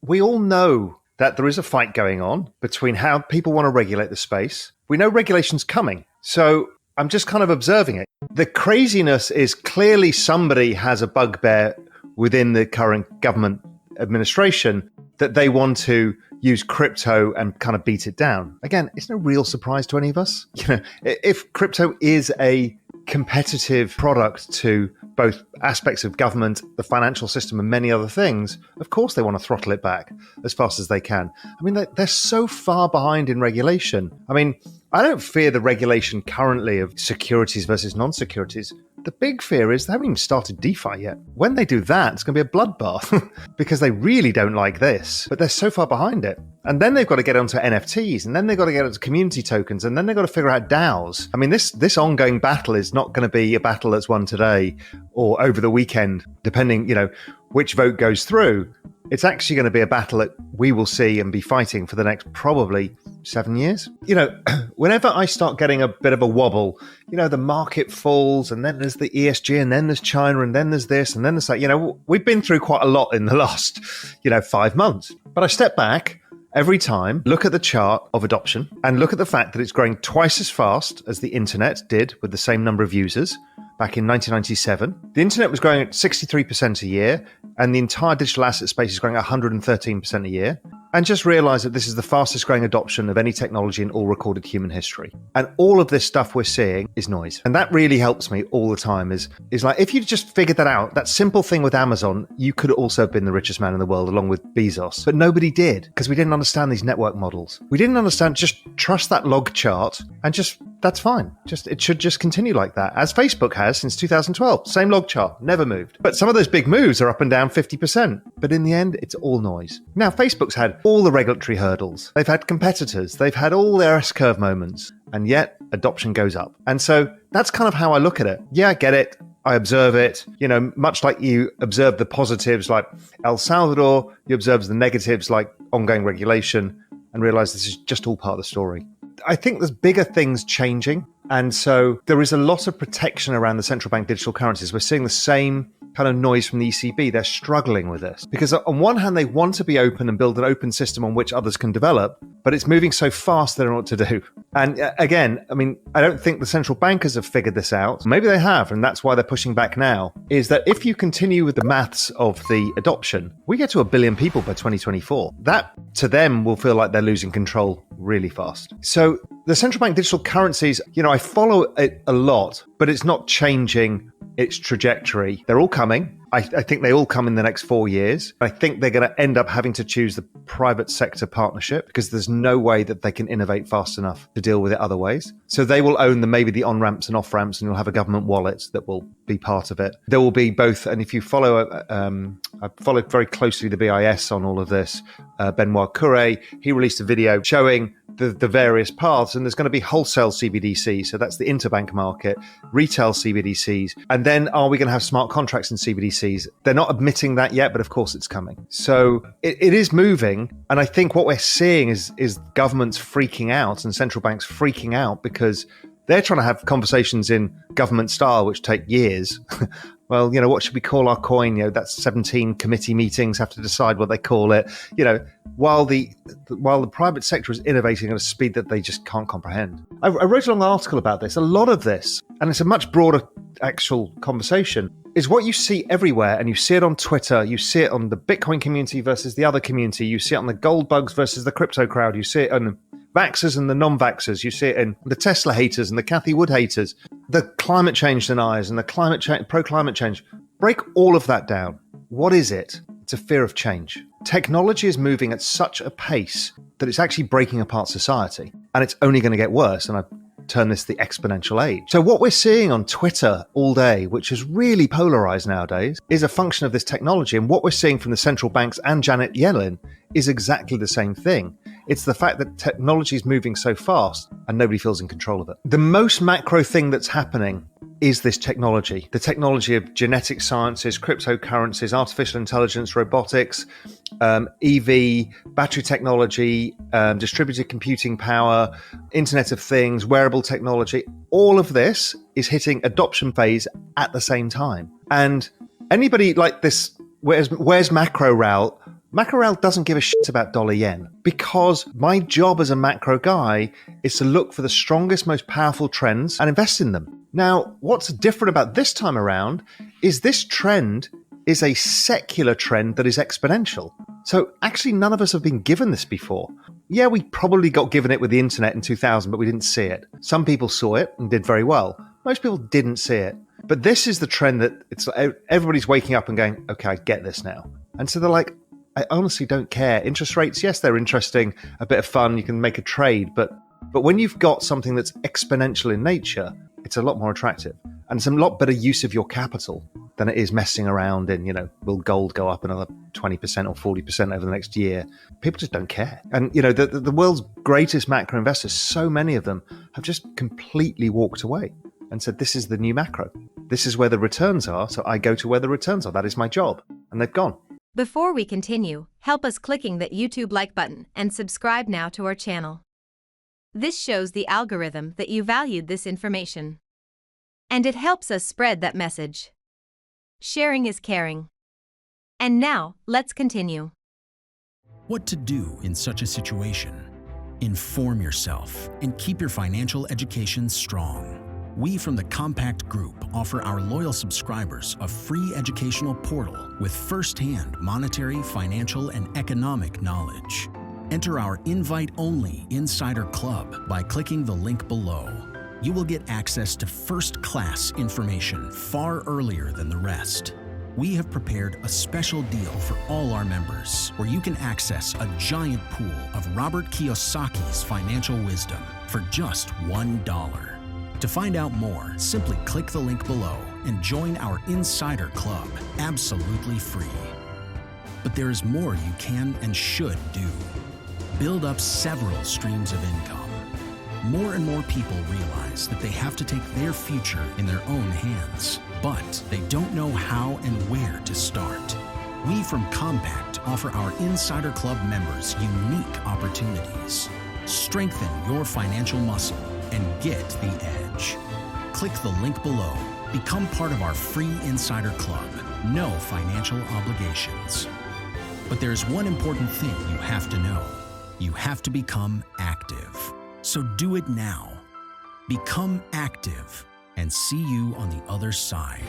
we all know that there is a fight going on between how people want to regulate the space. We know regulation's coming. So I'm just kind of observing it. The craziness is clearly somebody has a bugbear within the current government administration that they want to use crypto and kind of beat it down. Again, it's no real surprise to any of us. If crypto is a competitive product to both aspects of government, the financial system, and many other things, of course they want to throttle it back as fast as they can. I mean, they're so far behind in regulation. I mean, I don't fear the regulation currently of securities versus non-securities. The big fear is they haven't even started DeFi yet. When they do that, it's going to be a bloodbath because they really don't like this, but they're so far behind it. And then they've got to get onto NFTs, and then they've got to get onto community tokens, and then they've got to figure out DAOs. I mean, this ongoing battle is not going to be a battle that's won today or over the weekend, depending, which vote goes through. It's actually going to be a battle that we will see and be fighting for the next probably 7 years. Whenever I start getting a bit of a wobble, the market falls, and then there's the ESG, and then there's China, and then there's this, and then there's that. We've been through quite a lot in the last, 5 months. But I step back every time, look at the chart of adoption, and look at the fact that it's growing twice as fast as the internet did with the same number of users back in 1997. The internet was growing at 63% a year, and the entire digital asset space is growing at 113% a year. And just realize that this is the fastest growing adoption of any technology in all recorded human history. And all of this stuff we're seeing is noise. And that really helps me all the time is like, if you just figured that out, that simple thing with Amazon, you could also have been the richest man in the world along with Bezos. But nobody did, because we didn't understand these network models. We didn't understand, just trust that log chart and that's fine. It should just continue like that, as Facebook has since 2012. Same log chart, never moved. But some of those big moves are up and down 50%. But in the end, it's all noise. Now, Facebook's had all the regulatory hurdles. They've had competitors. They've had all their S-curve moments. And yet, adoption goes up. And so that's kind of how I look at it. Yeah, I get it. I observe it. Much like you observe the positives like El Salvador, you observe the negatives like ongoing regulation, and realize this is just all part of the story. I think there's bigger things changing. And so there is a lot of protection around the central bank digital currencies. We're seeing the same kind of noise from the ECB. They're struggling with this because on one hand, they want to be open and build an open system on which others can develop, but it's moving so fast they don't know what to do. And again, I mean, I don't think the central bankers have figured this out. Maybe they have, and that's why they're pushing back now, is that if you continue with the maths of the adoption, we get to 1 billion people by 2024. That to them will feel like they're losing control really fast. So the central bank digital currencies, I follow it a lot, but it's not changing its trajectory. They're all coming. I think they all come in the next 4 years. I think they're going to end up having to choose the private sector partnership because there's no way that they can innovate fast enough to deal with it other ways. So they will own maybe the on-ramps and off-ramps, and you'll have a government wallet that will be part of it. There will be both, and if you follow, I followed very closely the BIS on all of this, Benoit Cœuré, he released a video showing the various paths, and there's going to be wholesale CBDCs, so that's the interbank market, retail CBDCs, and then are we going to have smart contracts in CBDCs? They're not admitting that yet, but of course it's coming. So it is moving, and I think what we're seeing is governments freaking out and central banks freaking out because they're trying to have conversations in government style, which take years. Well, what should we call our coin? That's 17 committee meetings have to decide what they call it. While the private sector is innovating at a speed that they just can't comprehend. I wrote a long article about this. A lot of this, and it's a much broader actual conversation, is what you see everywhere, and you see it on Twitter, you see it on the Bitcoin community versus the other community, you see it on the gold bugs versus the crypto crowd, you see it on vaxxers and the non-vaxxers, you see it in the Tesla haters and the Cathy Wood haters, the climate change deniers and the pro-climate change. Break all of that down. What is it? It's a fear of change. Technology is moving at such a pace that it's actually breaking apart society, and it's only going to get worse. And I term this the exponential age. So what we're seeing on Twitter all day, which is really polarized nowadays, is a function of this technology. And what we're seeing from the central banks and Janet Yellen is exactly the same thing. It's the fact that technology is moving so fast and nobody feels in control of it. The most macro thing that's happening is this technology, the technology of genetic sciences, cryptocurrencies, artificial intelligence, robotics, EV, battery technology, distributed computing power, Internet of Things, wearable technology. All of this is hitting adoption phase at the same time. And anybody like this, where's macro Raoul? Macro Raoul doesn't give a shit about dollar yen because my job as a macro guy is to look for the strongest, most powerful trends and invest in them. Now, what's different about this time around is this trend is a secular trend that is exponential. So actually, none of us have been given this before. Yeah, we probably got given it with the internet in 2000, but we didn't see it. Some people saw it and did very well. Most people didn't see it. But this is the trend that it's everybody's waking up and going, okay, I get this now. And so they're like, I honestly don't care. Interest rates, yes, they're interesting, a bit of fun, you can make a trade, but when you've got something that's exponential in nature, it's a lot more attractive. And it's a lot better use of your capital than it is messing around in, will gold go up another 20% or 40% over the next year? People just don't care. And, the world's greatest macro investors, so many of them have just completely walked away and said, this is the new macro. This is where the returns are, so I go to where the returns are. That is my job. And they've gone. Before we continue, help us clicking that YouTube like button and subscribe now to our channel. This shows the algorithm that you valued this information. And it helps us spread that message. Sharing is caring. And now, let's continue. What to do in such a situation? Inform yourself and keep your financial education strong. We from the Compact Group offer our loyal subscribers a free educational portal with first-hand monetary, financial, and economic knowledge. Enter our invite-only Insider Club by clicking the link below. You will get access to first-class information far earlier than the rest. We have prepared a special deal for all our members where you can access a giant pool of Robert Kiyosaki's financial wisdom for just $1. To find out more, simply click the link below and join our Insider Club absolutely free. But there is more you can and should do. Build up several streams of income. More and more people realize that they have to take their future in their own hands, but they don't know how and where to start. We from Compact offer our Insider Club members unique opportunities. Strengthen your financial muscle and get the edge. Click the link below. Become part of our free Insider Club. No financial obligations. But there's one important thing you have to know. You have to become active. So do it now. Become active and see you on the other side.